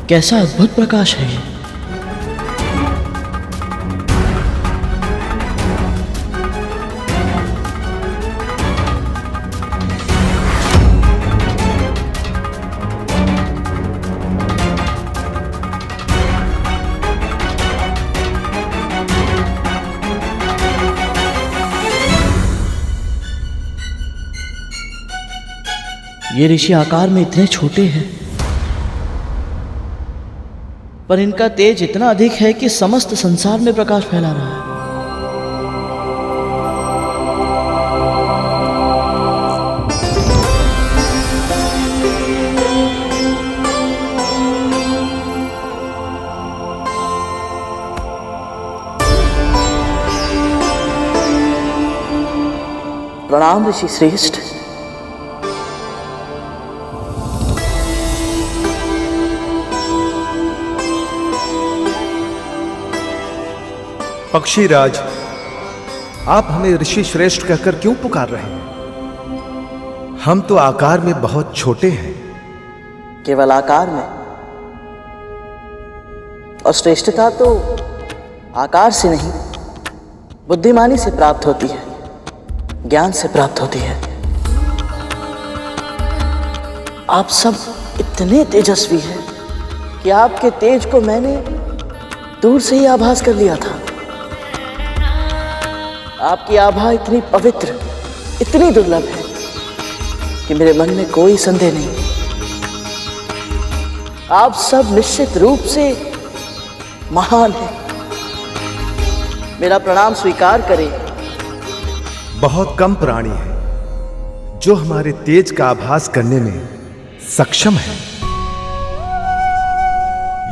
कैसा अद्भुत प्रकाश है ये। ये ऋषि आकार में इतने छोटे हैं, पर इनका तेज इतना अधिक है कि समस्त संसार में प्रकाश फैला रहा है। प्रणाम ऋषि श्रेष्ठ। पक्षीराज, आप हमें ऋषि श्रेष्ठ कहकर क्यों पुकार रहे हैं? हम तो आकार में बहुत छोटे हैं। केवल आकार में? और श्रेष्ठता तो आकार से नहीं, बुद्धिमानी से प्राप्त होती है, ज्ञान से प्राप्त होती है। आप सब इतने तेजस्वी हैं कि आपके तेज को मैंने दूर से ही आभास कर लिया था। आपकी आभा इतनी पवित्र, इतनी दुर्लभ है कि मेरे मन में कोई संदेह नहीं। आप सब निश्चित रूप से महान हैं। मेरा प्रणाम स्वीकार करें। बहुत कम प्राणी हैं जो हमारे तेज का आभास करने में सक्षम है।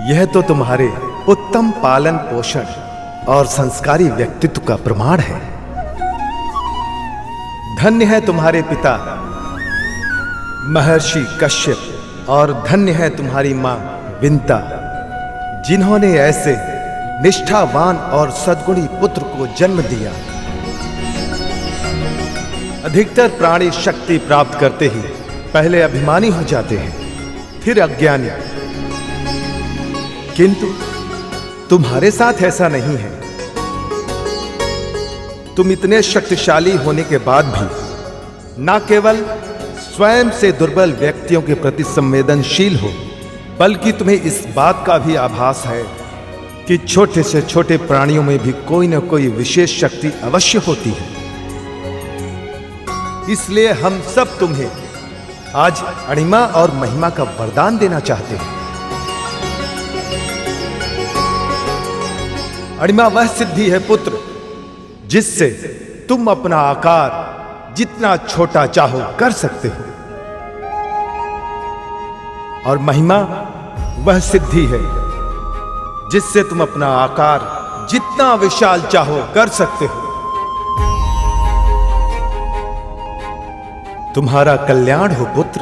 यह तो तुम्हारे उत्तम पालन पोषण और संस्कारी व्यक्तित्व का प्रमाण है। धन्य है तुम्हारे पिता महर्षि कश्यप और धन्य है तुम्हारी मां विंता, जिन्होंने ऐसे निष्ठावान और सद्गुणी पुत्र को जन्म दिया। अधिकतर प्राणी शक्ति प्राप्त करते ही पहले अभिमानी हो जाते हैं, फिर अज्ञानी, किंतु तुम्हारे साथ ऐसा नहीं है। तुम इतने शक्तिशाली होने के बाद भी न केवल स्वयं से दुर्बल व्यक्तियों के प्रति संवेदनशील हो, बल्कि तुम्हें इस बात का भी आभास है कि छोटे से छोटे प्राणियों में भी कोई न कोई विशेष शक्ति अवश्य होती है। इसलिए हम सब तुम्हें आज अणिमा और महिमा का वरदान देना चाहते हैं। अणिमा वह सिद्धि है पुत्र, जिससे तुम अपना आकार जितना छोटा चाहो कर सकते हो, और महिमा वह सिद्धि है जिससे तुम अपना आकार जितना विशाल चाहो कर सकते हो। तुम्हारा कल्याण हो पुत्र।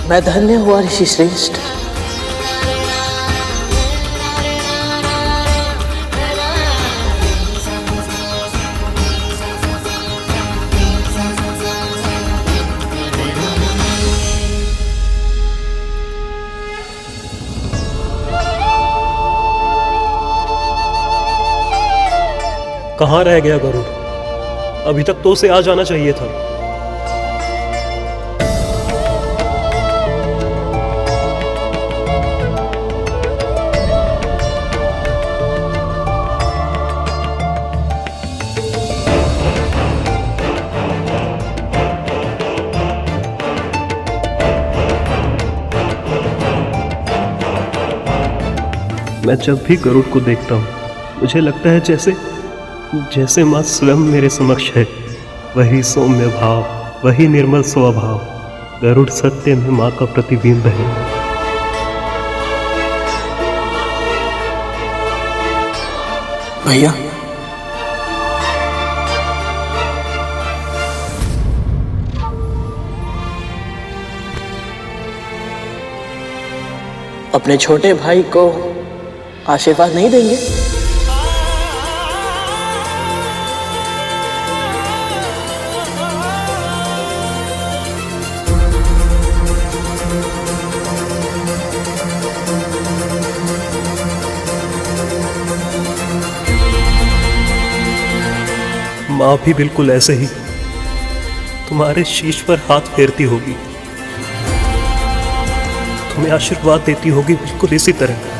मैं धन्य हुआ ऋषि श्रेष्ठ। कहाँ रह गया गरुड़? अभी तक तो उसे आ जाना चाहिए था। मैं जब भी गरुड़ को देखता हूँ मुझे लगता है जैसे माँ स्वयं मेरे समक्ष है। वही सौम्य भाव, वही निर्मल स्वभाव, गरुड़ सत्य में माँ का प्रतिबिंब है। भैया, अपने छोटे भाई को आशीर्वाद नहीं देंगे? माँ भी बिल्कुल ऐसे ही तुम्हारे शीश पर हाथ फेरती होगी, तुम्हें आशीर्वाद देती होगी बिल्कुल इसी तरह।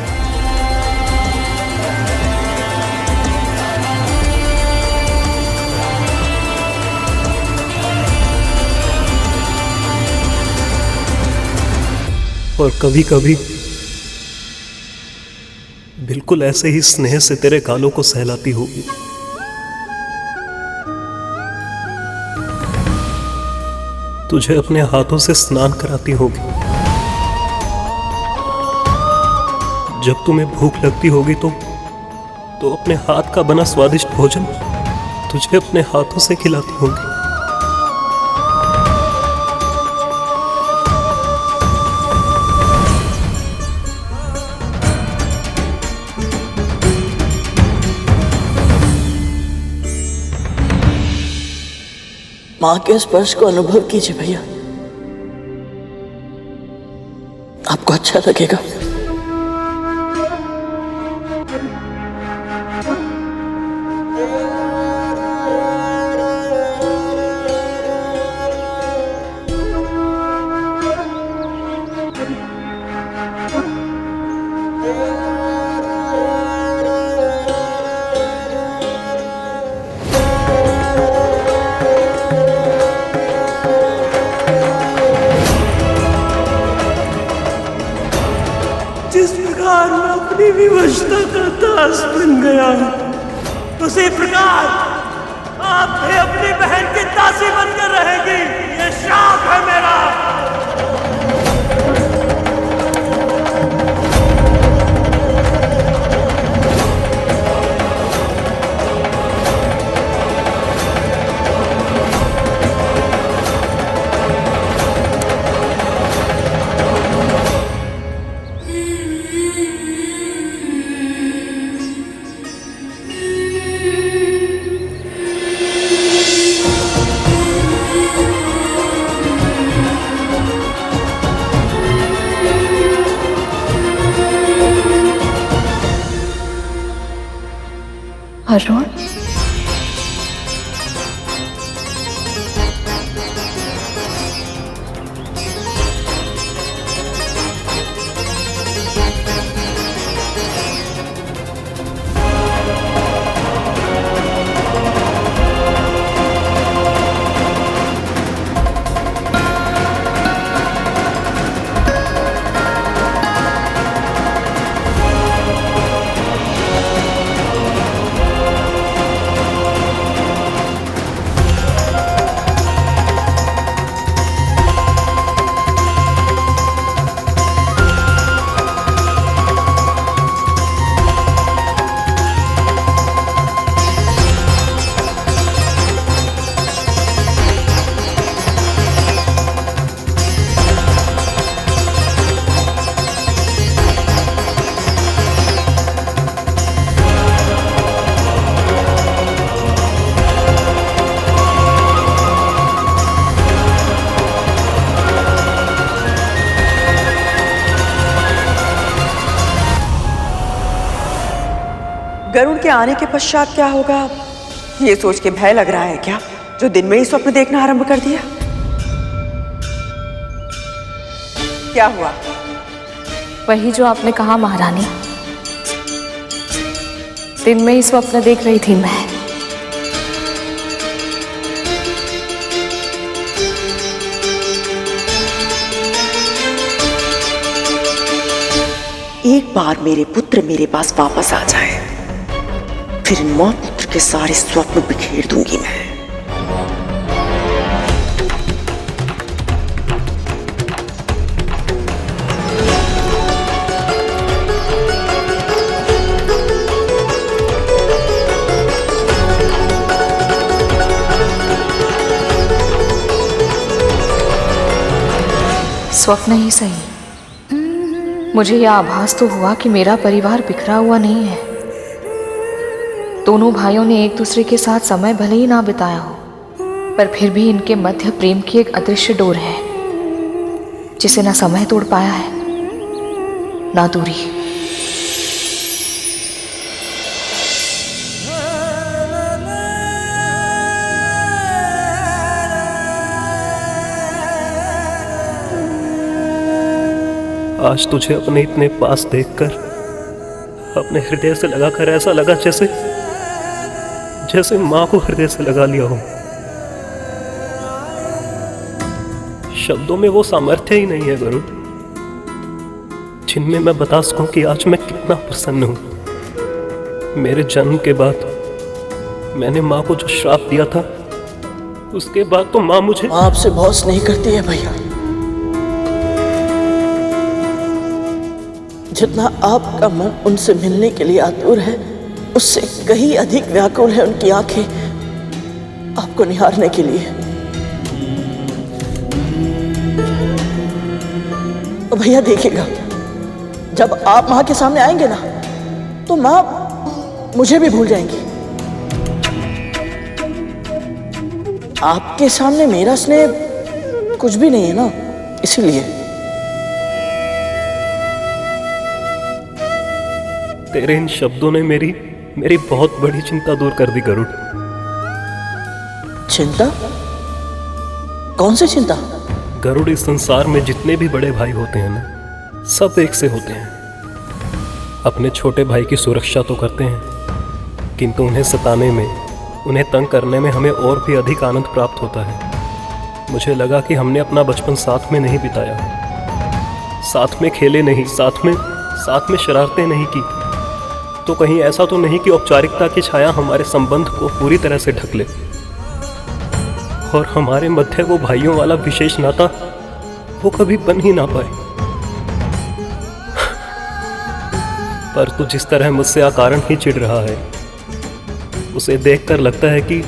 और कभी कभी बिल्कुल ऐसे ही स्नेह से तेरे गालों को सहलाती होगी। तुझे अपने हाथों से स्नान कराती होगी। जब तुम्हें भूख लगती होगी तो अपने हाथ का बना स्वादिष्ट भोजन तुझे अपने हाथों से खिलाती होगी। मां के स्पर्श को अनुभव कीजिए भैया, आपको अच्छा लगेगा। जिस प्रकार मैं अपनी विवशता का दास बन गया, उसी प्रकार आप भी अपनी बहन की दासी बनकर रहेगी। ये श्राप है मेरा। अरुण, गरुड़ के आने के पश्चात क्या होगा, ये सोच के भय लग रहा है क्या, जो दिन में ही स्वप्न देखना आरंभ कर दिया? क्या हुआ? वही जो आपने कहा महारानी, दिन में ही स्वप्न देख रही थी मैं। एक बार मेरे पुत्र मेरे पास वापस आ जाए, फिर इन मौत पुत्र के सारे स्वप्न बिखेर दूंगी मैं। स्वप्न ही सही, मुझे यह आभास तो हुआ कि मेरा परिवार बिखरा हुआ नहीं है। दोनों भाइयों ने एक दूसरे के साथ समय भले ही ना बिताया हो, पर फिर भी इनके मध्य प्रेम की एक अदृश्य डोर है, जिसे ना समय तोड़ पाया है ना दूरी। आज तुझे अपने इतने पास देखकर अपने हृदय से लगाकर ऐसा लगा जैसे मां को हृदय से लगा लिया हो। शब्दों में वो सामर्थ्य ही नहीं है गरुड़, जिनमें मैं बता सकूं कि आज मैं कितना प्रसन्न हूं। मेरे जन्म के बाद मैंने मां को जो श्राप दिया था, उसके बाद तो मां मुझे आपसे बहुत स्नेह करती है भैया। जितना आपका मन उनसे मिलने के लिए आतुर है, उससे कहीं अधिक व्याकुल है उनकी आंखें आपको निहारने के लिए। तो भैया देखिएगा, जब आप मां के सामने आएंगे ना, तो मां मुझे भी भूल जाएंगी। आपके सामने मेरा स्नेह कुछ भी नहीं है ना, इसीलिए। तेरे इन शब्दों ने मेरी बहुत बड़ी चिंता दूर कर दी गरुड़। चिंता? कौन सी चिंता? गरुड़, इस संसार में जितने भी बड़े भाई होते हैं ना, सब एक से होते हैं। अपने छोटे भाई की सुरक्षा तो करते हैं, किंतु उन्हें सताने में, उन्हें तंग करने में हमें और भी अधिक आनंद प्राप्त होता है। मुझे लगा कि हमने अपना बचपन साथ में नहीं बिताया, साथ में खेले नहीं, साथ में शरारतें नहीं की, तो कहीं ऐसा तो नहीं कि औपचारिकता की छाया हमारे संबंध को पूरी तरह से ढक ले और हमारे मध्य वो भाइयों वाला विशेष नाता वो कभी बन ही ना पाए। पर तू जिस तरह मुझसे अकारण ही चिढ़ रहा है, उसे देखकर लगता है कि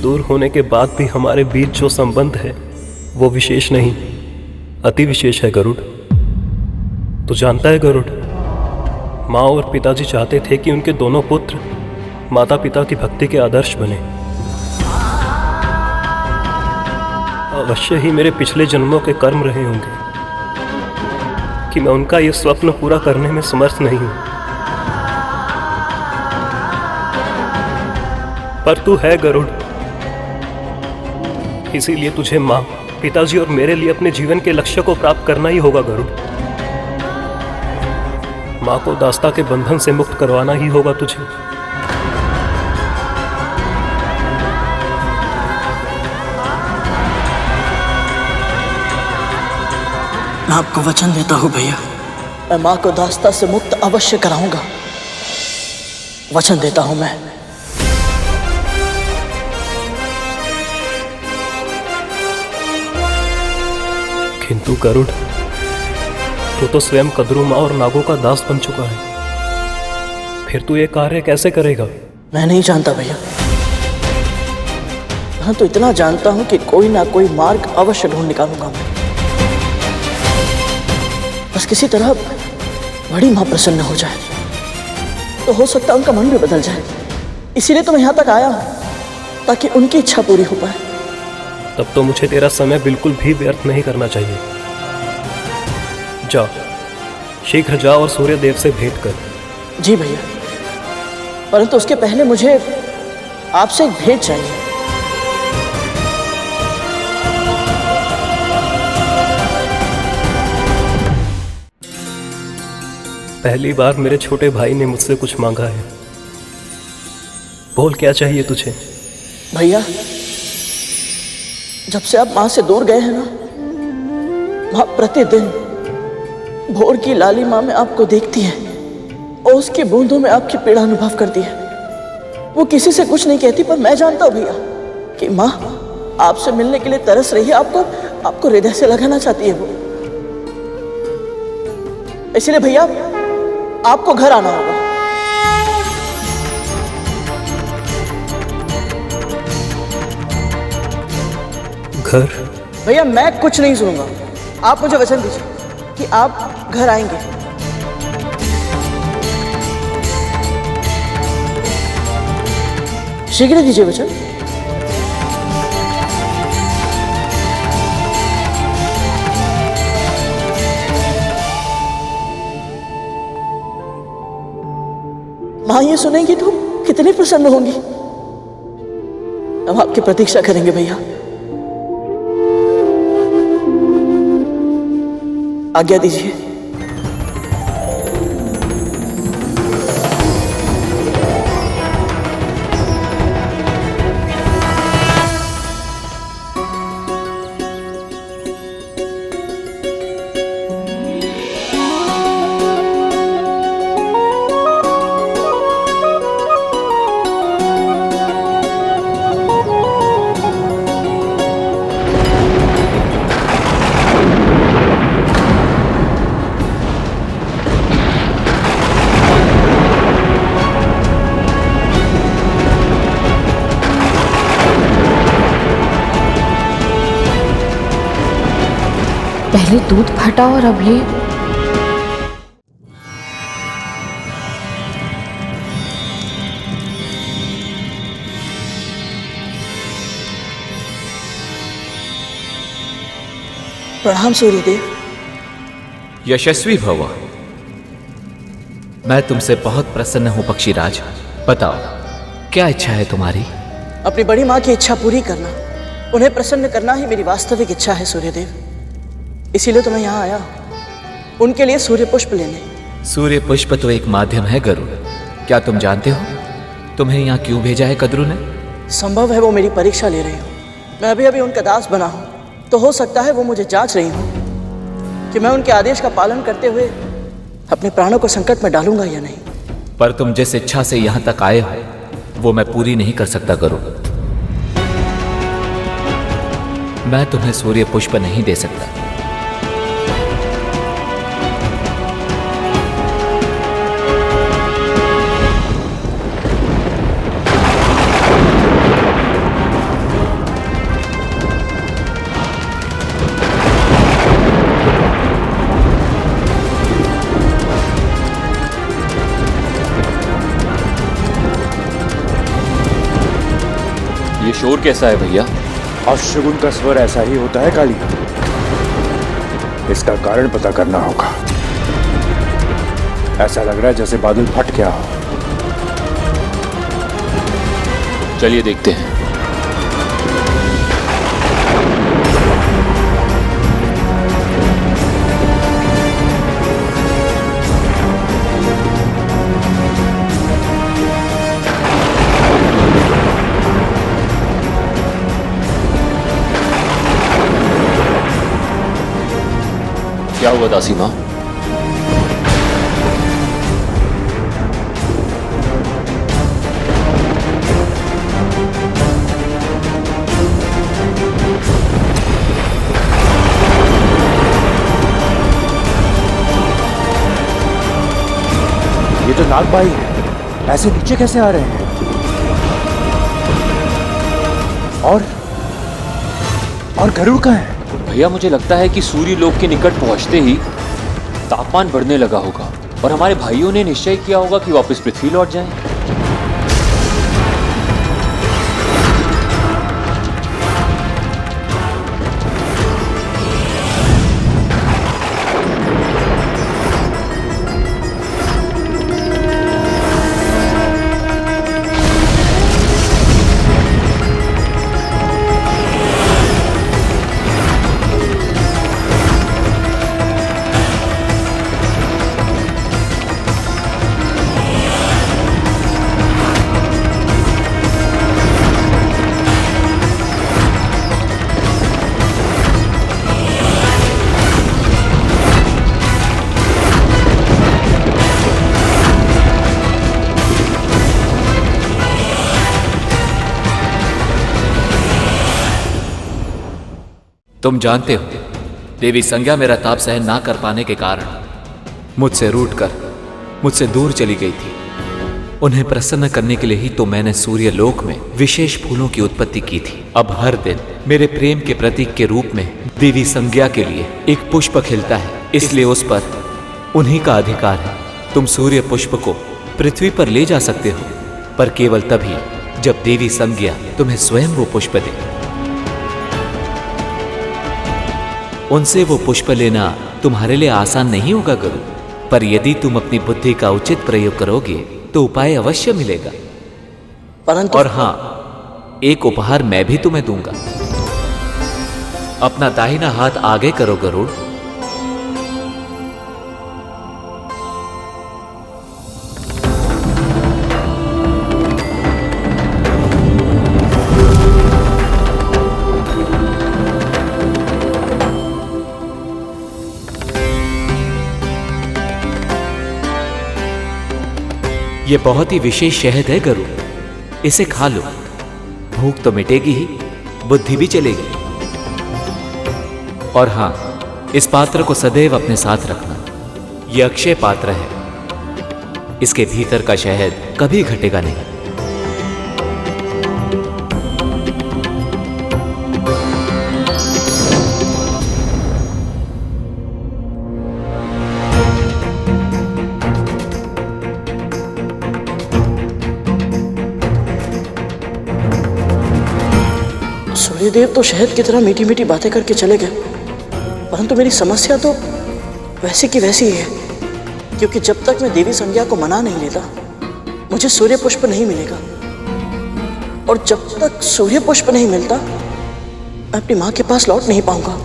दूर होने के बाद भी हमारे बीच जो संबंध है वो विशेष नहीं, अति विशेष है गरुड़। तू जानता है गरुड़, माँ और पिताजी चाहते थे कि उनके दोनों पुत्र माता पिता की भक्ति के आदर्श बने। अवश्य ही मेरे पिछले जन्मों के कर्म रहे होंगे कि मैं उनका ये स्वप्न पूरा करने में समर्थ नहीं हूं। पर तू है गरुड़, इसीलिए तुझे माँ, पिताजी और मेरे लिए अपने जीवन के लक्ष्य को प्राप्त करना ही होगा गरुड़। माँ को दास्ता के बंधन से मुक्त करवाना ही होगा तुझे। मैं आपको वचन देता हूं भैया, मैं माँ को दास्ता से मुक्त अवश्य कराऊंगा। वचन देता हूं मैं। किंतु गरुड़, तो स्वयं कद्रू माँ और नागों का दास बन चुका है, फिर तू ये कार्य कैसे करेगा? मैं नहीं जानता भैया, हाँ तो इतना जानता हूं कि कोई ना कोई मार्ग अवश्य ढूंढ निकालूंगा मैं। बस किसी तरह बड़ी माँ प्रसन्न हो जाए, तो हो सकता है उनका मन भी बदल जाए। इसीलिए तो मैं यहाँ तक आया हूँ, ताकि उनकी इच्छा पूरी हो पाए। तब तो मुझे तेरा समय बिल्कुल भी व्यर्थ नहीं करना चाहिए। जा, शीघ्र जा और सूर्य देव से भेंट कर। जी भैया, परंतु उसके पहले मुझे आपसे एक भेंट चाहिए। पहली बार मेरे छोटे भाई ने मुझसे कुछ मांगा है। बोल, क्या चाहिए तुझे? भैया, जब से आप माँ से दूर गए हैं ना, माँ प्रतिदिन भोर की लालिमा में आपको देखती है और उसकी बूंदों में आपकी पीड़ा अनुभव करती है। वो किसी से कुछ नहीं कहती, पर मैं जानता हूं भैया कि माँ आपसे मिलने के लिए तरस रही है, आपको हृदय से लगाना चाहती है वो। इसलिए भैया आपको घर आना होगा। घर? भैया मैं कुछ नहीं सुनूंगा, आप मुझे वचन दीजिए कि आप घर आएंगे। शीघ्र दीजिए वचन। माँ ये सुनेंगी तो कितनी प्रसन्न होंगी। हम आपकी प्रतीक्षा करेंगे भैया। आज्ञा दीजिए। पहले दूध फटा और अब ये। प्रणाम सूर्यदेव। यशस्वी भव। मैं तुमसे बहुत प्रसन्न हूं पक्षीराज। बताओ क्या इच्छा है तुम्हारी? अपनी बड़ी माँ की इच्छा पूरी करना, उन्हें प्रसन्न करना ही मेरी वास्तविक इच्छा है सूर्यदेव। इसीलिए तो मैं यहाँ आया हूँ, उनके लिए सूर्य पुष्प लेने। सूर्य पुष्प तो एक माध्यम है गरुड़। क्या तुम जानते हो तुम्हें यहाँ क्यों भेजा है कद्रु ने? संभव है वो मेरी परीक्षा ले रही हूँ। मैं अभी अभी उनका दास बना हूँ, तो हो सकता है वो मुझे जांच रही हूँ कि मैं उनके आदेश का पालन करते हुए अपने प्राणों को संकट में डालूंगा या नहीं। पर तुम जिस इच्छा से यहाँ तक आए हो वो मैं पूरी नहीं कर सकता गरुड़। मैं तुम्हें सूर्य पुष्प नहीं दे सकता। ये शोर कैसा है भैया? अपशगुन का स्वर ऐसा ही होता है काली। इसका कारण पता करना होगा। ऐसा लग रहा है जैसे बादल फट गया हो। चलिए देखते हैं। क्या हुआ दासी माँ? ये तो नागबाई है, ऐसे नीचे कैसे आ रहे हैं? और गरुड़ कहाँ है? भैया मुझे लगता है कि सूर्य लोक के निकट पहुंचते ही तापमान बढ़ने लगा होगा और हमारे भाइयों ने निश्चय किया होगा कि वापस पृथ्वी लौट जाएं। तुम जानते हो देवी संज्ञा मेरा ताप सहन ना कर पाने के कारण मुझसे रूठकर मुझसे दूर चली गई थी। उन्हें प्रसन्न करने के लिए ही तो मैंने सूर्य लोक में विशेष फूलों की उत्पत्ति की थी। अब हर दिन मेरे प्रेम के प्रतीक के रूप में देवी संज्ञा के लिए एक पुष्प खिलता है, इसलिए उस पर उन्हीं का अधिकार है। तुम सूर्य पुष्प को पृथ्वी पर ले जा सकते हो, पर केवल तभी जब देवी संज्ञा तुम्हें स्वयं वो पुष्प दे। उनसे वो पुष्प लेना तुम्हारे लिए आसान नहीं होगा गरुड़, पर यदि तुम अपनी बुद्धि का उचित प्रयोग करोगे तो उपाय अवश्य मिलेगा। परंतु और हां, एक उपहार मैं भी तुम्हें दूंगा। अपना दाहिना हाथ आगे करो गरुड़। यह बहुत ही विशेष शहद है गरुड़, इसे खा लो। भूख तो मिटेगी ही, बुद्धि भी चलेगी। और हां, इस पात्र को सदैव अपने साथ रखना। यह अक्षय पात्र है, इसके भीतर का शहद कभी घटेगा नहीं। सूर्यदेव तो शहद की तरह मीठी मीठी बातें करके चले गए, परंतु मेरी समस्या तो वैसी की वैसी ही है, क्योंकि जब तक मैं देवी संज्ञा को मना नहीं लेता मुझे सूर्य पुष्प नहीं मिलेगा, और जब तक सूर्य पुष्प नहीं मिलता मैं अपनी मां के पास लौट नहीं पाऊंगा।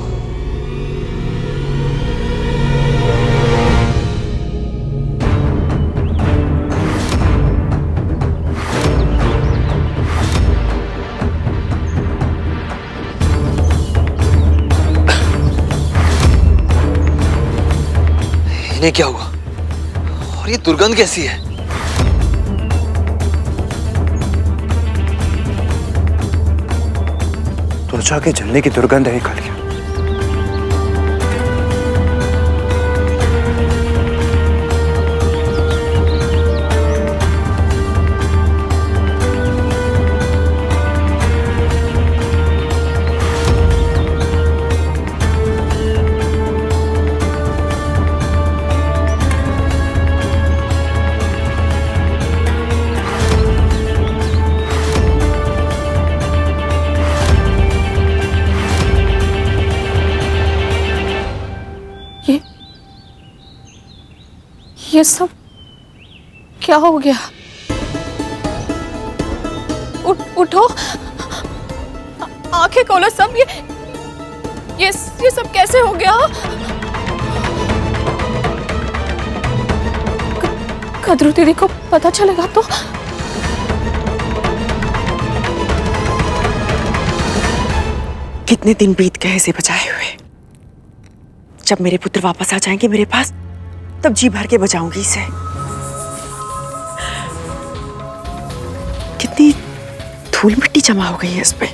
इन्हें क्या हुआ और ये दुर्गंध कैसी है? त्वचा के जलने की दुर्गंध है कालिया। ये सब क्या हो गया? उठो, आंखें खोलो सब। ये सब कैसे हो गया? कद्रू दीदी को पता चलेगा तो? कितने दिन बीत गए इसे बचाए हुए। जब मेरे पुत्र वापस आ जाएंगे मेरे पास, तब जी भर के बचाऊंगी इसे। कितनी धूल मिट्टी जमा हो गई है इस पे।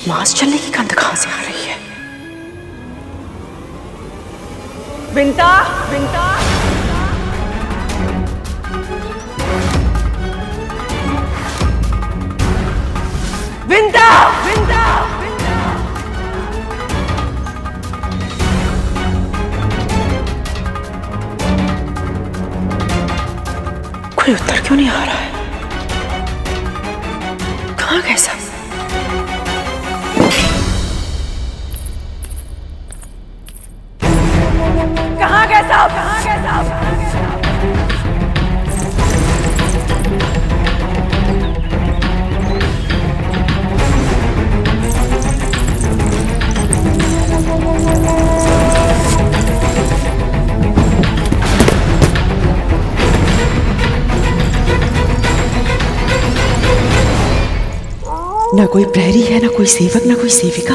मांस चलने की गंध कहां से आ रही है? विंता, विंता, विंता, विंता, कोई उत्तर क्यों नहीं आ रहा है? कहां गए सब? कहां गए साहब? कहां गए साहब? ना कोई प्रहरी है, ना कोई सेवक, ना कोई सेविका,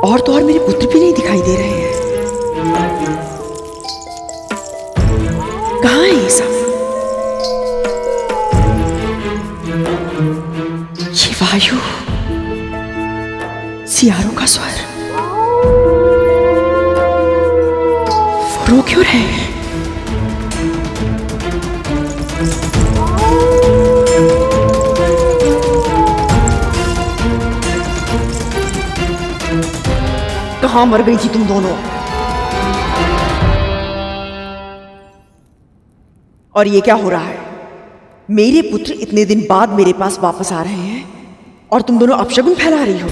और तो और मेरे पुत्र भी नहीं दिखाई दे रहे हैं। कहाँ है ये सब? ये वायु, सियारों का स्वर, वो रो क्यों क्यों रहे हैं? कहाँ मर गई थी तुम दोनों? और ये क्या हो रहा है? मेरे पुत्र इतने दिन बाद मेरे पास वापस आ रहे हैं और तुम दोनों अपशगुन फैला रही हो।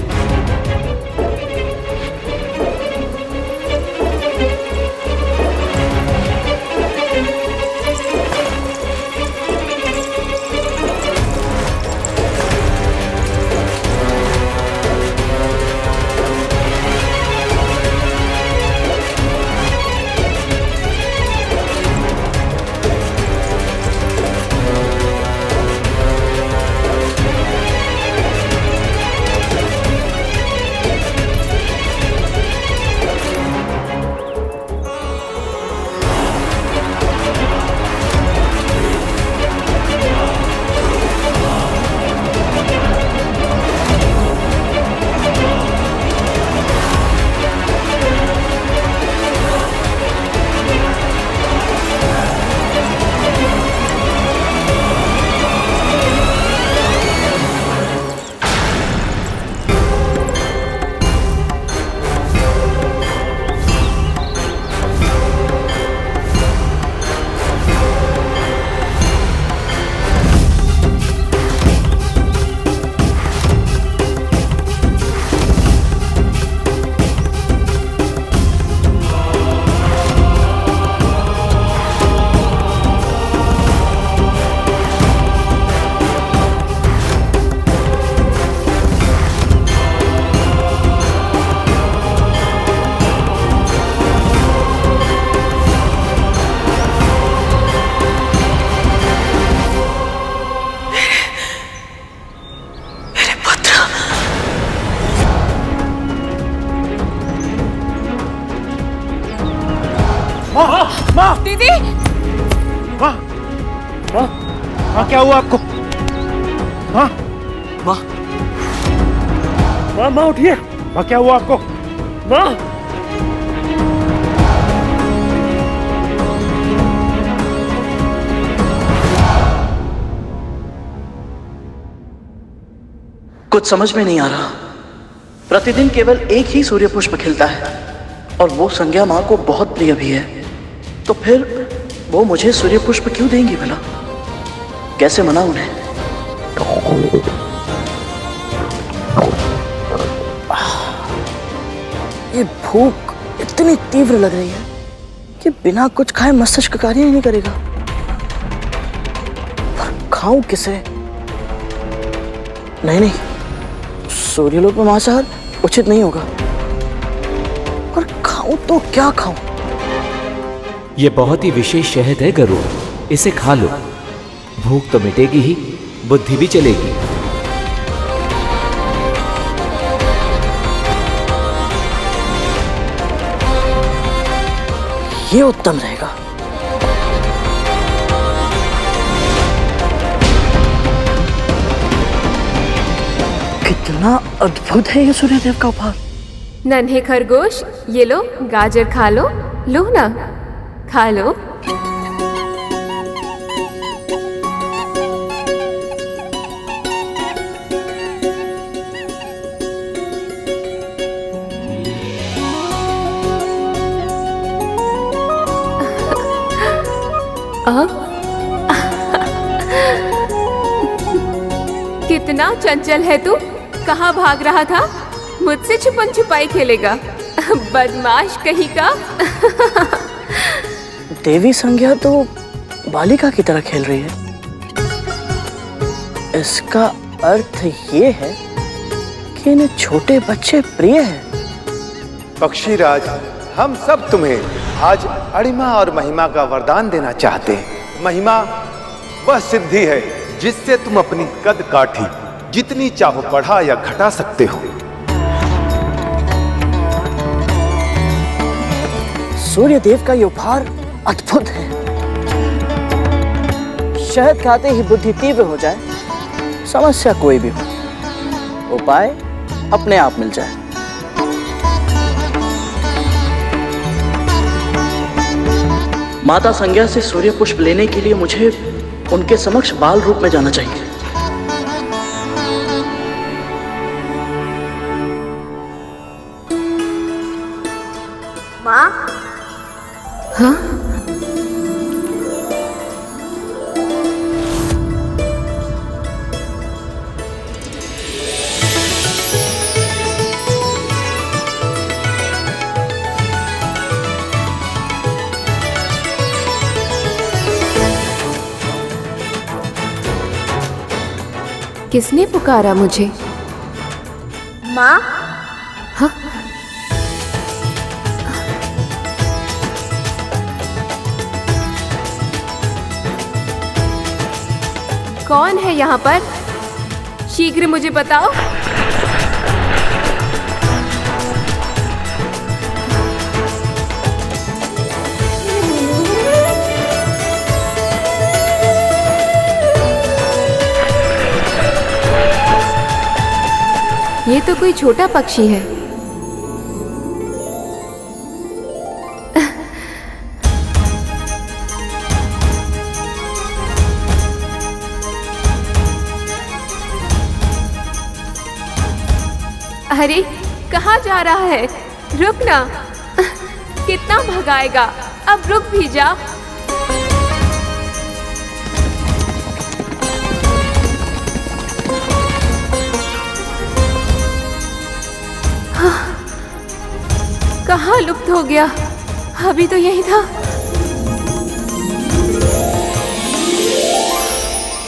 दीदी! माँ! माँ! माँ क्या हुआ आपको? माँ! माँ! माँ माँ उठिए! माँ क्या हुआ आपको? माँ! कुछ समझ में नहीं आ रहा। प्रतिदिन केवल एक ही सूर्य पुष्प खिलता है और वो संज्ञा माँ को बहुत प्रिय भी है, तो फिर वो मुझे सूर्य पुष्प क्यों देंगी भला? कैसे मना उन्हें? ये भूख इतनी तीव्र लग रही है कि बिना कुछ खाए मस्तिष्क कार्य ही नहीं करेगा। पर खाऊं किसे? नहीं, सूर्यलोक में मांसाहार उचित नहीं होगा। पर खाऊं तो क्या खाऊं? ये बहुत ही विशेष शहद है गरुड़, इसे खा लो। भूख तो मिटेगी ही, बुद्धि भी चलेगी। ये उत्तम रहेगा। कितना अद्भुत है ये सूर्यदेव का उपहार। नन्हे खरगोश, ये लो गाजर खा लो। लो ना, खा लो। कितना चंचल है तू। कहाँ भाग रहा था? मुझसे छुपन छुपाई खेलेगा, बदमाश कहीं का। देवी संज्ञा तो बालिका की तरह खेल रही है। इसका अर्थ ये है कि इन्हें छोटे बच्चे प्रिय हैं। पक्षीराज, हम सब तुम्हें आज अणिमा और महिमा का वरदान देना चाहते हैं। महिमा वह सिद्धि है जिससे तुम अपनी कद काठी जितनी चाहो बढ़ा या घटा सकते हो। सूर्यदेव का ये उपहार अद्भुत है। शहद खाते ही बुद्धि तीव्र हो जाए, समस्या कोई भी हो, उपाय अपने आप मिल जाए। माता संज्ञा से सूर्य पुष्प लेने के लिए मुझे उनके समक्ष बाल रूप में जाना चाहिए। माँ। हाँ? किसने पुकारा मुझे? माँ। हाँ? कौन है यहाँ पर? शीघ्र मुझे बताओ। ये तो कोई छोटा पक्षी है। अरे कहाँ जा रहा है? रुक ना। कितना भगाएगा? अब रुक भी जा। कहाँ लुप्त हो गया? अभी तो यही था।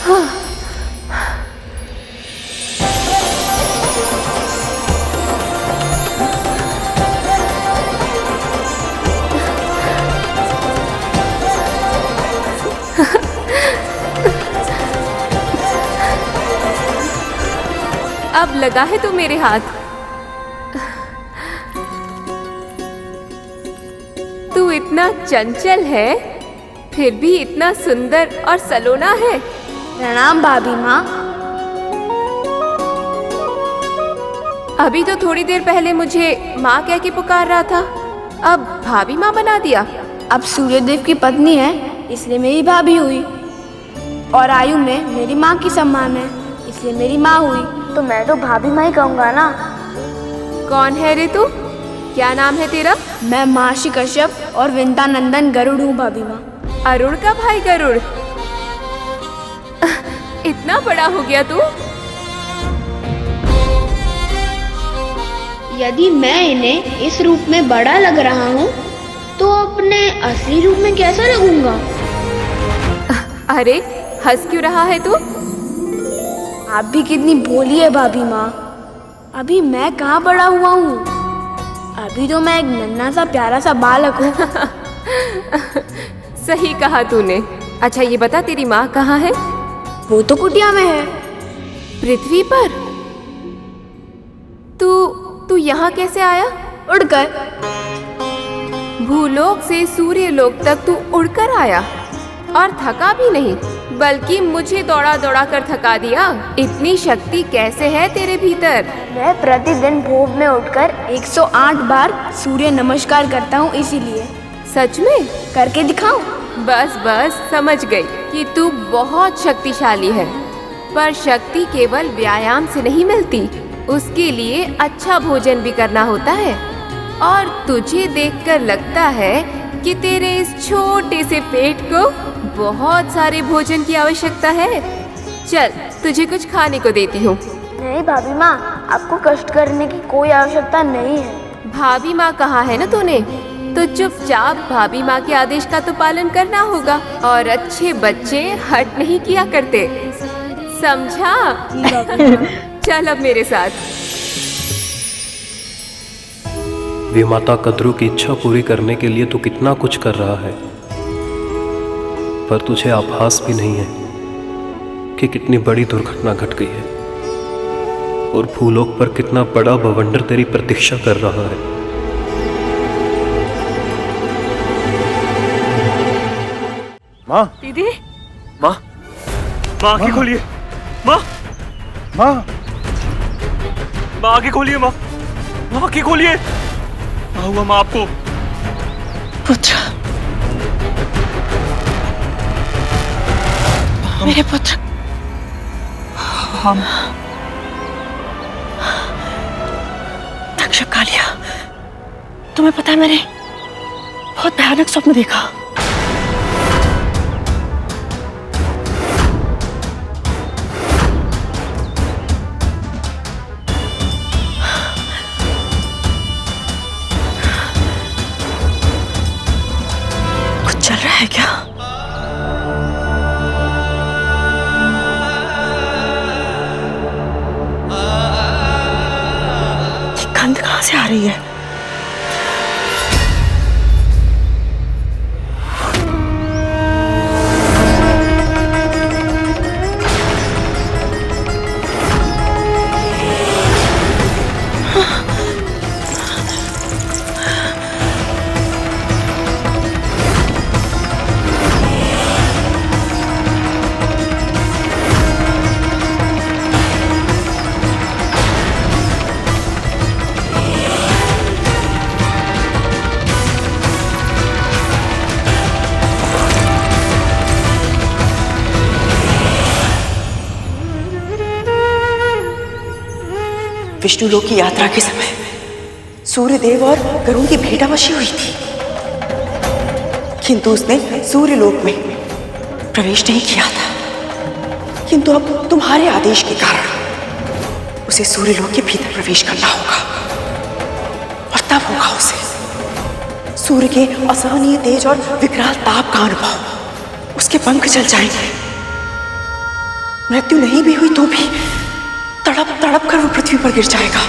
हाँ। अब लगा है तो मेरे हाथ। तू इतना चंचल है, फिर भी इतना सुंदर और सलोना है। प्रणाम भाभी माँ। अभी तो थोड़ी देर पहले मुझे माँ कह के पुकार रहा था, अब भाभी माँ बना दिया। अब सूर्यदेव की पत्नी है इसलिए मेरी भाभी हुई, और आयु में मेरी माँ की समान है इसलिए मेरी माँ हुई, तो मैं तो भाभी माँ ही कहूँगा ना। कौन है रे तू? क्या नाम है तेरा? मैं महर्षि कश्यप और विंतानंदन गरुड़ हूँ भाभी माँ। अरुण का भाई गरुड़? इतना बड़ा हो गया तू? यदि मैं इन्हें इस रूप में बड़ा लग रहा हूँ तो अपने असली रूप में कैसा लगूंगा? अरे हंस क्यों रहा है तू? आप भी कितनी भोली है भाभी माँ। अभी मैं कहाँ बड़ा हुआ हूँ, अभी तो मैं एक नन्हा सा प्यारा सा बालक हूँ। सही कहा तूने। अच्छा ये बता, तेरी माँ कहाँ है? वो तो कुटिया में है। पृथ्वी पर? तू यहाँ कैसे आया? उड़कर। भूलोक से सूर्यलोक तक तू उड़कर आया, और थका भी नहीं, बल्कि मुझे दौड़ा दौड़ा कर थका दिया। इतनी शक्ति कैसे है तेरे भीतर? मैं प्रतिदिन भोर में उठकर 108 बार सूर्य नमस्कार करता हूँ, इसीलिए। सच में? करके दिखाऊं? बस बस समझ गई कि तू बहुत शक्तिशाली है, पर शक्ति केवल व्यायाम से नहीं मिलती, उसके लिए अच्छा भोजन भी करना होता है। और तुझे देखकर लगता है कि तेरे इस छोटे से पेट को बहुत सारे भोजन की आवश्यकता है। चल तुझे कुछ खाने को देती हूँ। नहीं भाभी माँ, आपको कष्ट करने की कोई आवश्यकता नहीं है। भाभी माँ कहा है ना तूने, तो चुपचाप भाभी माँ के आदेश का तो पालन करना होगा, और अच्छे बच्चे हट नहीं किया करते, समझा? चल अब मेरे साथ। विमाता कद्रू की इच्छा पूरी करने के लिए तू कितना कुछ कर रहा है, पर तुझे आभास भी नहीं है कि कितनी बड़ी दुर्घटना घट गई है, और भूलोक पर कितना बड़ा बवंडर तेरी प्रतीक्षा कर रहा है। माँ। दीदी। माँ। माँ आंखें खोलिए। माँ। माँ। माँ आंखें खोलिए। माँ आंखें खोलिए। क्या हुआ माँ आपको? पुत्र, मेरे पुत्र, हम तक्षक कालिया, तुम्हें पता है मैंने बहुत भयानक स्वप्न देखा। कुछ चल रहा है क्या? ये गंध कहां से आ रही है? विष्णु लोक की यात्रा के समय सूर्यदेव और गरुड़ की भेंटावशी हुई थी, किंतु उसने सूर्य लोक में प्रवेश नहीं किया था। किंतु अब तुम्हारे आदेश के कारण उसे सूर्य लोक के भीतर प्रवेश करना होगा, और तब होगा उसे सूर्य के असहनीय तेज और विकराल ताप का अनुभव। उसके पंख जल जाएंगे, मृत्यु नहीं भी हुई तो भी तड़प तड़प कर वो पृथ्वी पर गिर जाएगा।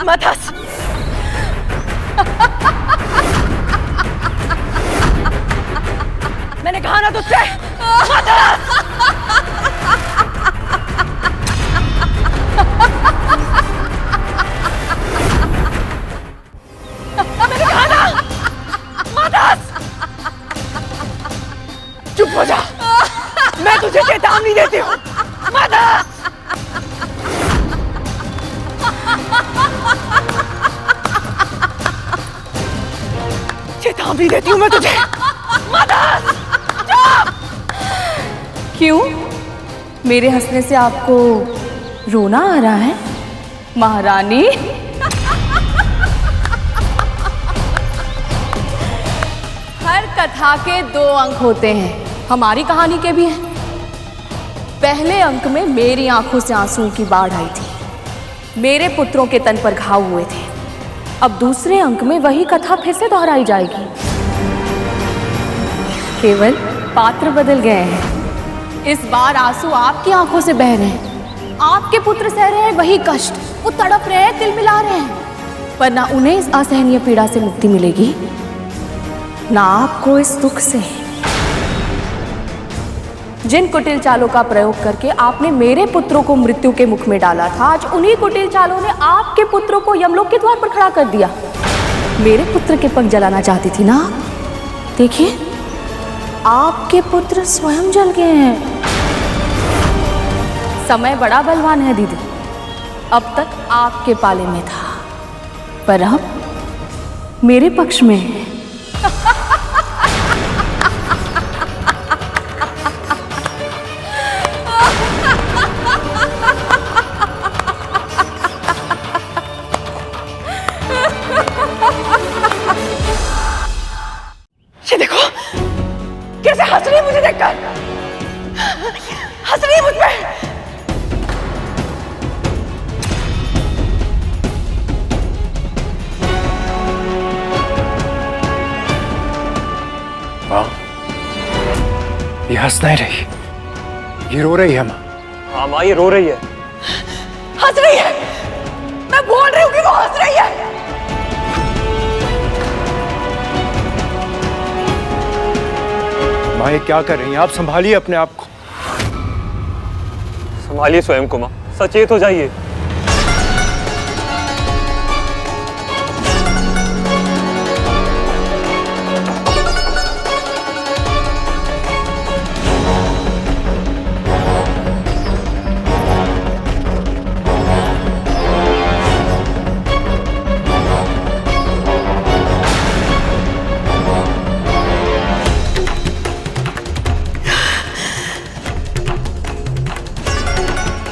मथस, मैंने कहा ना तुझसे, मथस! मैंने कहा ना, मथस! चुप हो जा, मैं तुझे चेतावनी देती हूँ, मथस! चेतावनी देती हूँ मैं तुझे, मदद! क्यों? मेरे हंसने से आपको रोना आ रहा है महारानी? हर कथा के 2 अंक होते हैं, हमारी कहानी के भी हैं। पहले अंक में मेरी आंखों से आंसुओं की बाढ़ आई थी, मेरे पुत्रों के तन पर घाव हुए थे। अब दूसरे अंक में वही कथा फिर से दोहराई जाएगी, केवल पात्र बदल गए हैं। इस बार आंसू आपकी आंखों से बह रहे हैं, आपके पुत्र सह रहे हैं वही कष्ट, वो तड़प रहे हैं, तिलमिला रहे हैं, पर ना उन्हें इस असहनीय पीड़ा से मुक्ति मिलेगी, ना आपको इस दुख से। जिन कुटिल चालों का प्रयोग करके आपने मेरे पुत्रों को मृत्यु के मुख में डाला था, आज उन्हीं कुटिल चालों ने आपके पुत्रों को यमलोक के द्वार पर खड़ा कर दिया। मेरे पुत्र के पंख जलाना चाहती थी ना, देखिए आपके पुत्र स्वयं जल गए हैं। समय बड़ा बलवान है दीदी, अब तक आपके पाले में था, पर अब मेरे पक्ष में है। हंस नहीं रही, ये रो रही है माँ। हाँ माँ, ये रो रही है। हंस रही है। मैं बोल रही हूँ कि वो हंस रही है। माँ ये क्या कर रही हैं आप? संभालिए अपने आप को। संभालिए स्वयं को माँ, सचेत हो जाइए।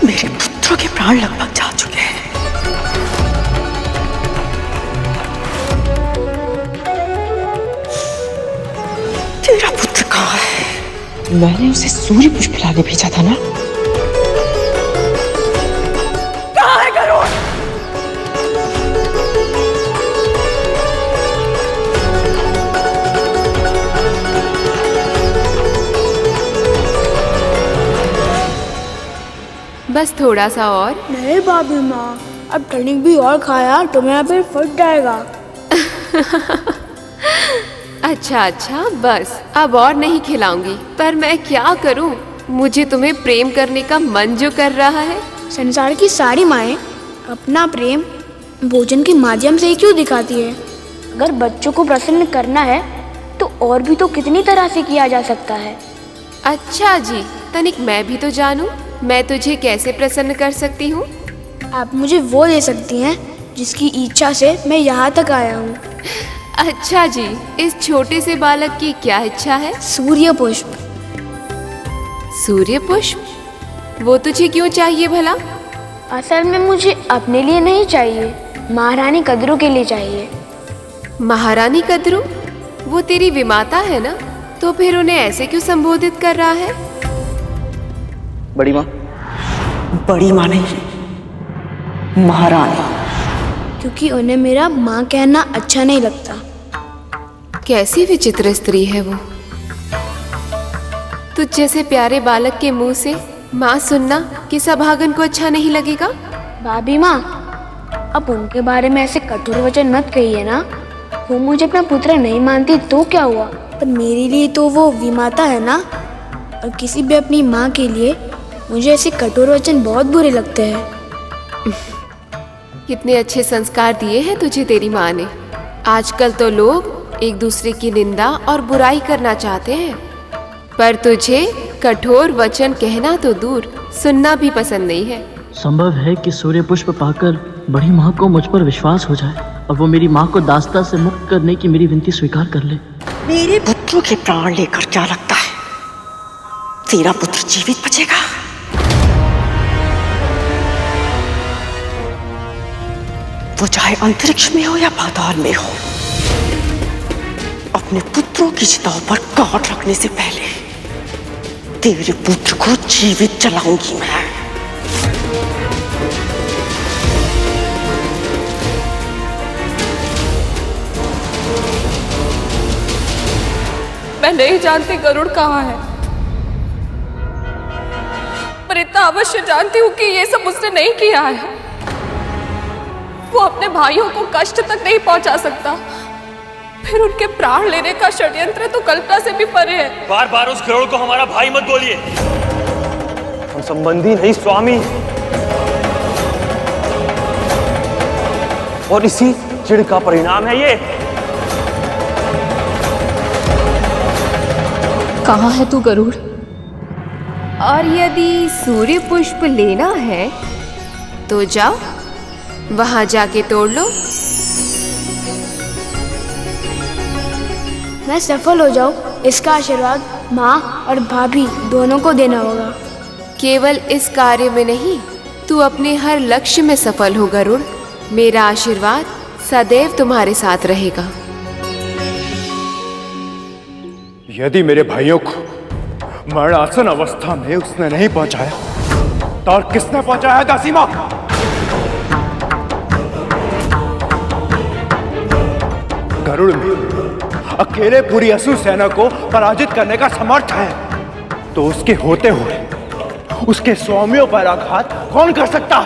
मेरे पुत्रों के प्राण लगभग जा चुके हैं। तेरा पुत्र कहाँ है? मैंने उसे सूर्य पुष्प लाने भेजा था ना? कहाँ है गरुड़? बस थोड़ा सा और। नहीं भाभी माँ, अब टनिक भी और खाया तो मेरा पेट फट जाएगा। अच्छा अच्छा, बस अब और नहीं खिलाऊंगी। पर मैं क्या करूं? मुझे तुम्हें प्रेम करने का मन जो कर रहा है। संसार की सारी माएँ अपना प्रेम भोजन के माध्यम से ही क्यों दिखाती है? अगर बच्चों को प्रसन्न करना है तो और भी तो कितनी तरह से किया जा सकता है। अच्छा जी, तनिक मैं भी तो जानूं, मैं तुझे कैसे प्रसन्न कर सकती हूँ? आप मुझे वो दे सकती हैं जिसकी इच्छा से मैं यहाँ तक आया हूँ। अच्छा जी, इस छोटे से बालक की क्या इच्छा है? सूर्य पुष्प। सूर्य पुष्प? वो तुझे क्यों चाहिए भला? असल में मुझे अपने लिए नहीं चाहिए, महारानी कद्रू के लिए चाहिए। महारानी कद्रू? वो तेरी विमाता है ना? तो फिर उन्हें ऐसे क्यों संबोधित कर रहा है? बड़ी माँ। बड़ी माँ नहीं, महारानी। क्योंकि उन्हें मेरा माँ कहना अच्छा नहीं लगता। कैसी विचित्र स्त्री है वो। तुझ जैसे प्यारे बालक के मुंह से माँ सुनना कि सभागन को अच्छा नहीं लगेगा। भाभी माँ, अब उनके बारे में ऐसे कठोर वचन मत कहिए ना। वो मुझे अपना पुत्र नहीं मानती तो क्या हुआ, पर मेरे लिए तो वो विमाता है ना। और किसी भी अपनी माँ के लिए मुझे ऐसे कठोर वचन बहुत बुरे लगते हैं। कितने अच्छे संस्कार दिए हैं तुझे तेरी माँ ने। आजकल तो लोग एक दूसरे की निंदा और बुराई करना चाहते हैं, पर तुझे कठोर वचन कहना तो दूर, सुनना भी पसंद नहीं है। संभव है कि सूर्य पुष्प पाकर बड़ी माँ को मुझ पर विश्वास हो जाए और वो मेरी माँ को दास्ता से मुक्त करने की मेरी विनती स्वीकार कर ले। मेरे पुत्रों के प्राण लेकर क्या लगता है तेरा पुत्र जीवित बचेगा? वो चाहे अंतरिक्ष में हो या पाताल में हो, अपने पुत्रों की चिताओं पर काट रखने से पहले तेरे पुत्र को जीवित जलाऊंगी मैं नहीं जानती गरुड़ कहाँ है, पर इतना अवश्य जानती हूँ कि ये सब उसने नहीं किया है। वो अपने भाइयों को कष्ट तक नहीं पहुंचा सकता, फिर उनके प्राण लेने का षड्यंत्र तो कल्पना से भी परे है। बार बार उस गरुड़ को हमारा भाई मत बोलिए। हम संबंधी नहीं, स्वामी। और इसी चिढ़ का परिणाम है ये। कहाँ है तू गरुड़? और यदि सूर्य पुष्प लेना है तो जाओ, वहां जाके तोड़ लो। मैं सफल हो जाऊं, इसका आशीर्वाद माँ और भाभी दोनों को देना होगा। केवल इस कार्य में नहीं, तू अपने हर लक्ष्य में सफल हो गरुड़। मेरा आशीर्वाद सदैव तुम्हारे साथ रहेगा। यदि मेरे भाइयों को मरणासन अवस्था में उसने नहीं पहुंचाया तो और किसने पहुंचाया दासी माँ? गरुड़ में अकेले पूरी असुर सेना को पराजित करने का समर्थ है। तो उसके होते हुए उसके स्वामियों पर आघात कौन कर सकता?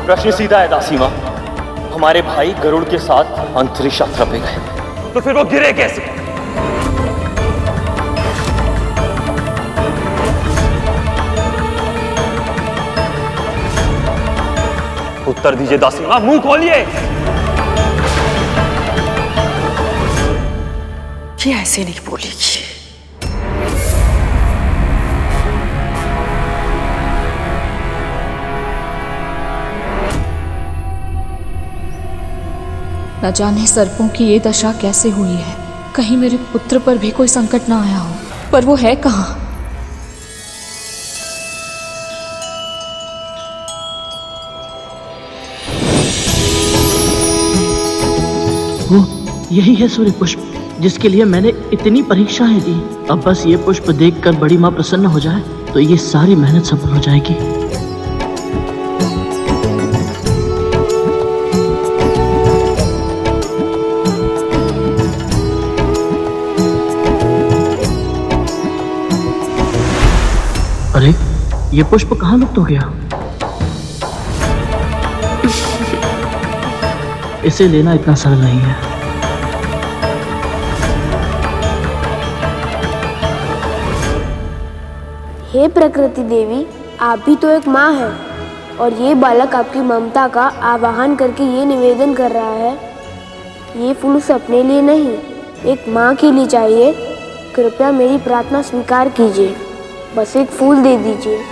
प्रश्न सीधा है दासी माँ। हमारे भाई गरुड़ के साथ अंतरिक्ष यात्रा पे गए, तो फिर वो गिरे कैसे? उत्तर दीजिए दासी माँ, मुंह खोलिए। ये ऐसे नहीं बोलेगी। न जाने सर्पों की ये दशा कैसे हुई है। कहीं मेरे पुत्र पर भी कोई संकट ना आया हो, पर वो है कहाँ? वो यही है सूर्य पुष्प जिसके लिए मैंने इतनी परीक्षाएं दी। अब बस ये पुष्प देखकर बड़ी माँ प्रसन्न हो जाए तो ये सारी मेहनत सफल हो जाएगी। अरे ये पुष्प कहाँ लुप्त हो गया? इसे लेना इतना सरल नहीं है। हे प्रकृति देवी, आप भी तो एक माँ है और ये बालक आपकी ममता का आवाहन करके ये निवेदन कर रहा है। ये फूल उसे अपने लिए नहीं, एक माँ के लिए चाहिए। कृपया मेरी प्रार्थना स्वीकार कीजिए, बस एक फूल दे दीजिए।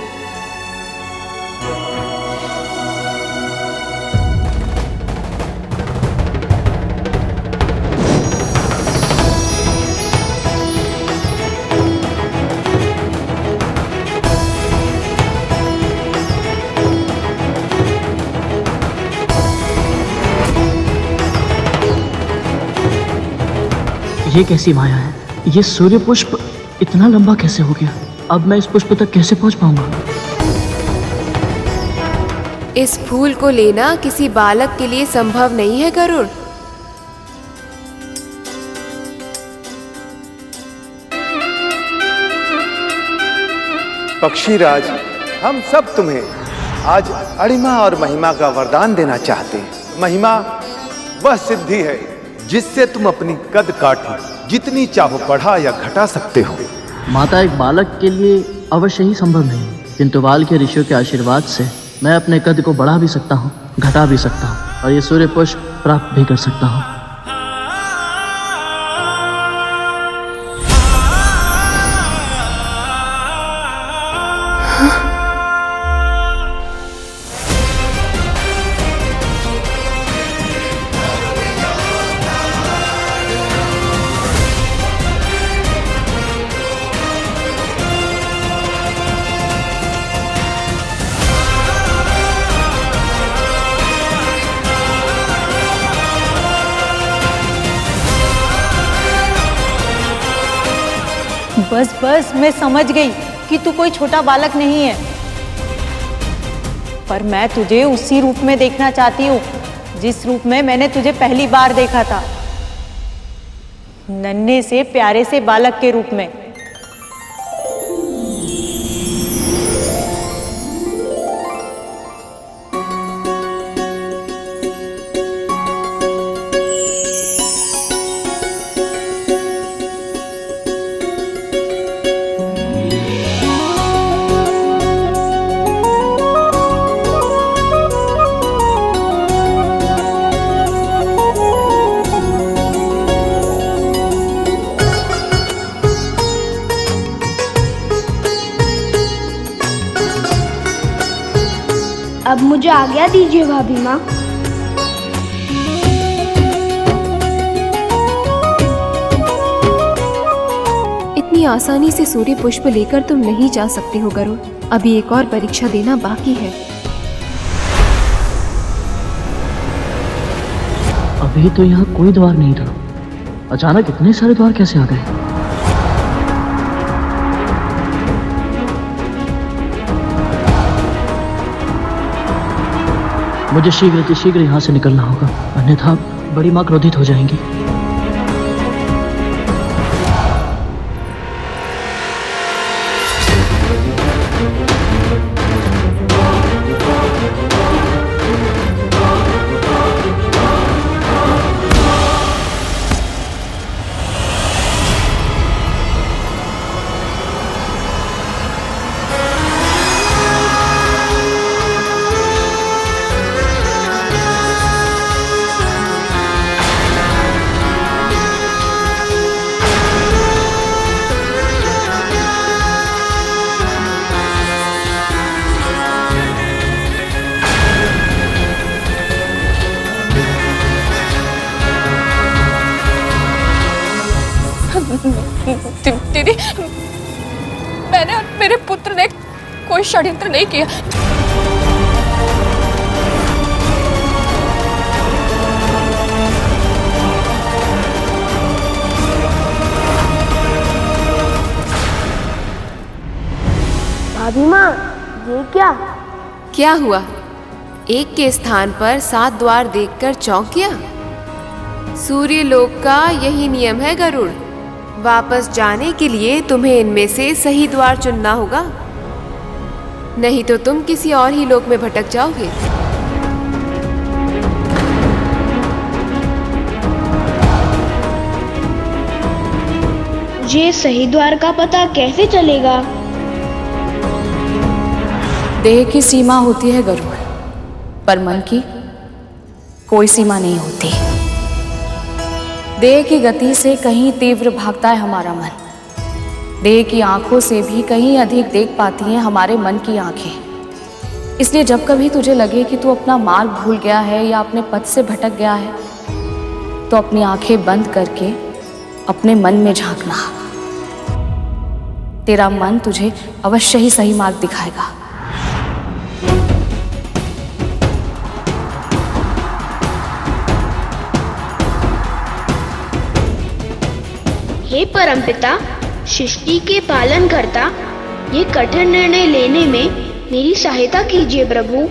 ये कैसी माया है? ये सूर्य पुष्प इतना लंबा कैसे हो गया? अब मैं इस पुष्प तक कैसे पहुंच पाऊंगा? इस फूल को लेना किसी बालक के लिए संभव नहीं है गरुड़। पक्षीराज, हम सब तुम्हें आज अणिमा और महिमा का वरदान देना चाहते हैं। महिमा वह सिद्धि है जिससे तुम अपनी कद काठी जितनी चाहो बढ़ा या घटा सकते हो। माता, एक बालक के लिए अवश्य ही संभव नहीं, किंतु बाल के ऋषियों के आशीर्वाद से मैं अपने कद को बढ़ा भी सकता हूँ, घटा भी सकता हूँ और ये सूर्य पुष्प प्राप्त भी कर सकता हूँ। बस बस, मैं समझ गई कि तू कोई छोटा बालक नहीं है, पर मैं तुझे उसी रूप में देखना चाहती हूँ जिस रूप में मैंने तुझे पहली बार देखा था, नन्हे से प्यारे से बालक के रूप में। अब मुझे आज्ञा दीजिए भाभी माँ। इतनी आसानी से सूर्य पुष्प लेकर तुम नहीं जा सकते हो गरुड़। अभी एक और परीक्षा देना बाकी है। अभी तो यहाँ कोई द्वार नहीं था, अचानक इतने सारे द्वार कैसे आ गए? मुझे शीघ्र यहाँ से निकलना होगा, अन्यथा बड़ी माँ क्रोधित हो जाएंगी। दीदी, मैंने और मेरे पुत्र ने कोई षड्यंत्र नहीं किया। भाभी माँ, ये क्या हुआ? एक के स्थान पर 7 द्वार देखकर चौंक गया? सूर्य लोक का यही नियम है गरुड़। वापस जाने के लिए तुम्हें इनमें से सही द्वार चुनना होगा, नहीं तो तुम किसी और ही लोक में भटक जाओगे। मुझे सही द्वार का पता कैसे चलेगा? देह की सीमा होती है गरुड़, पर मन की कोई सीमा नहीं होती। देह की गति से कहीं तीव्र भागता है हमारा मन। देह की आंखों से भी कहीं अधिक देख पाती हैं हमारे मन की आंखें। इसलिए जब कभी तुझे लगे कि तू अपना मार्ग भूल गया है या अपने पथ से भटक गया है, तो अपनी आंखें बंद करके अपने मन में झांकना। तेरा मन तुझे अवश्य ही सही मार्ग दिखाएगा। हे परमपिता, सृष्टि के पालन करता, ये कठिन निर्णय लेने में मेरी सहायता कीजिए प्रभु।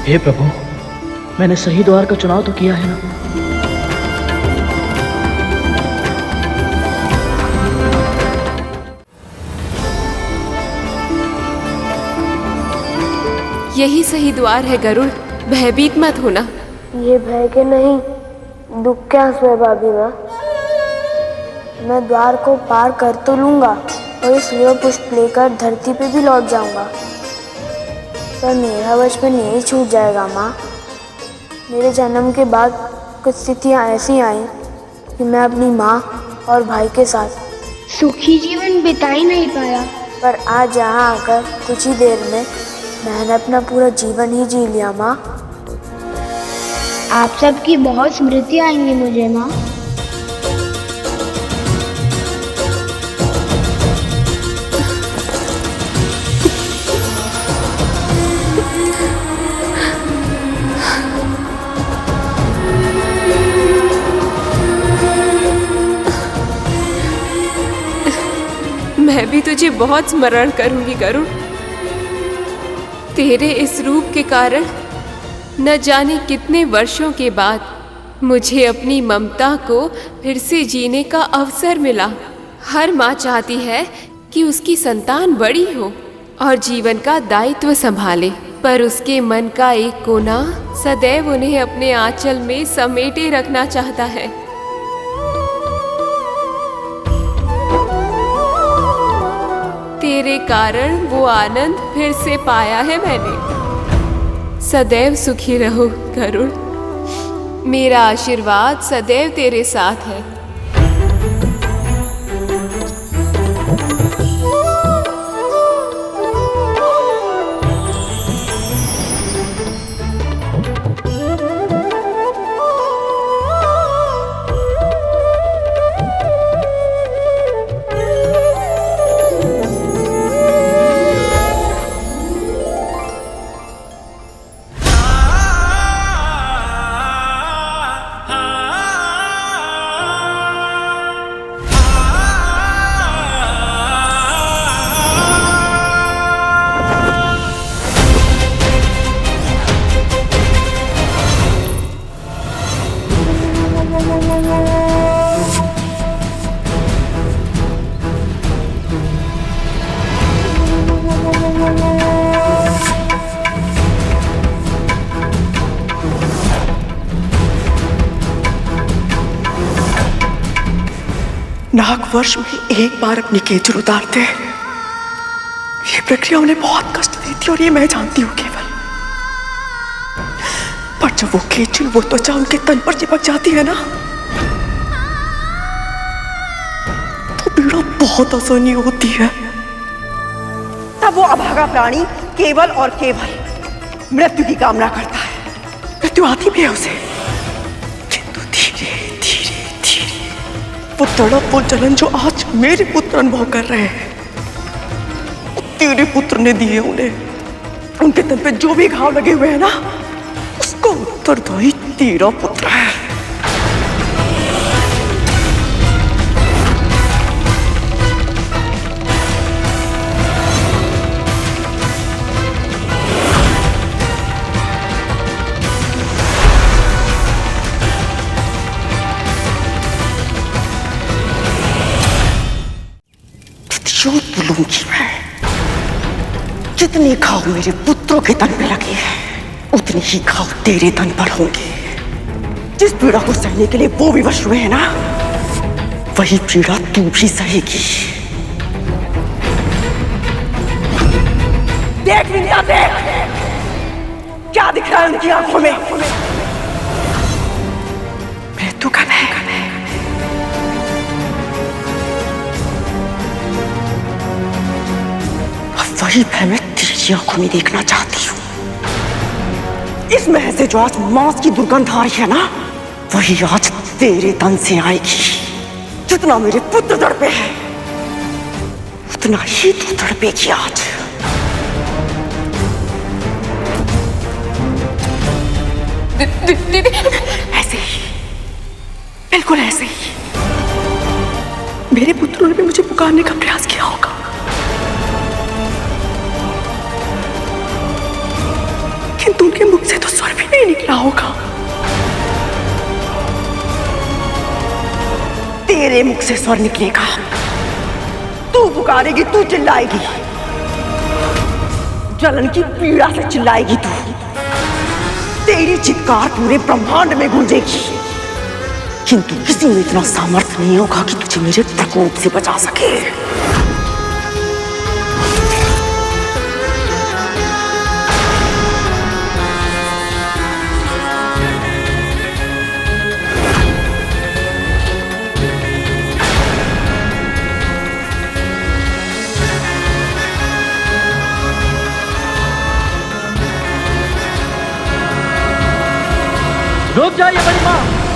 हे प्रभु, मैंने सही द्वार का चुनाव तो किया है ना? यही सही द्वार है गरुड़, भयभीत मत होना। ये भय के नहीं, दुख के आंसू है भाभी माँ। मैं द्वार को पार कर तो लूंगा और इस सूर्य पुष्प लेकर धरती पे भी लौट जाऊंगा, पर मेरा बचपन यही छूट जाएगा माँ। मेरे जन्म के बाद कुछ स्थितियाँ ऐसी आई कि मैं अपनी माँ और भाई के साथ सुखी जीवन बिता ही नहीं पाया, पर आज यहाँ आकर कुछ ही देर में मैंने अपना पूरा जीवन ही जी लिया माँ। आप सबकी बहुत स्मृति आएंगी मुझे माँ। मैं भी तुझे बहुत स्मरण करूंगी गरुड़। तेरे इस रूप के कारण न जाने कितने वर्षों के बाद मुझे अपनी ममता को फिर से जीने का अवसर मिला। हर माँ चाहती है कि उसकी संतान बड़ी हो और जीवन का दायित्व संभाले, पर उसके मन का एक कोना सदैव उन्हें अपने आंचल में समेटे रखना चाहता है। तेरे कारण वो आनंद फिर से पाया है मैंने। सदैव सुखी रहो गरुड़, मेरा आशीर्वाद सदैव तेरे साथ है। नाग वर्ष में एक बार अपनी केचुल उतारते हैं। ये प्रक्रिया उन्हें बहुत कष्ट देती है और ये मैं जानती हूँ केवल। पर जब वो केचुल, वो त्वचा उनके तन पर चिपक जाती है ना, तो पीड़ा बहुत आसानी होती है। तब वो अभागा प्राणी केवल और केवल मृत्यु की कामना करता है। मृत्यु आती भी है उसे, किंतु धीरे धीरे धीरे वो तड़प, वो जलन जो आज मेरे पुत्र अनुभव कर रहे हैं, तेरे पुत्र ने दिए उन्हें। उनके तन पे जो भी घाव लगे हुए हैं ना, उसको उत्तरदायी तेरा पुत्र है। जो बोलूंगी मैं, जितने घाव मेरे पुत्रों के तन पे लगे हैं, उतने ही घाव तेरे तन पर होंगे। जिस पीड़ा को सहने के लिए वो विवश हुए हैं ना, वही पीड़ा तू भी सहेगी। देख विनया, देख क्या दिख रहा है उनकी आंखों में। मृत्यु कब है? वही भय मैं तेरी आंखों में देखना चाहती हूँ। इस महल से जो आज मांस की दुर्गंध आ रही है ना, वही आज तेरे तन से आएगी। जितना मेरे पुत्र तड़पे हैं, उतना ही तू तड़पेगी आज। दीदी, ऐसे ही, बिल्कुल ऐसे ही मेरे पुत्रों ने भी मुझे पुकारने का प्रयास किया होगा, किंतु उनके मुख से तो स्वर भी नहीं निकला होगा। तेरे मुख से स्वर निकलेगा। तू पुकारेगी, तू चिल्लाएगी, जलन की पीड़ा से चिल्लाएगी तू। तेरी चित्कार पूरे ब्रह्मांड में गूंजेगी, किंतु किसी में इतना सामर्थ्य नहीं होगा कि तुझे मेरे प्रकोप से बचा सके। रुक जाइए बड़ी माँ।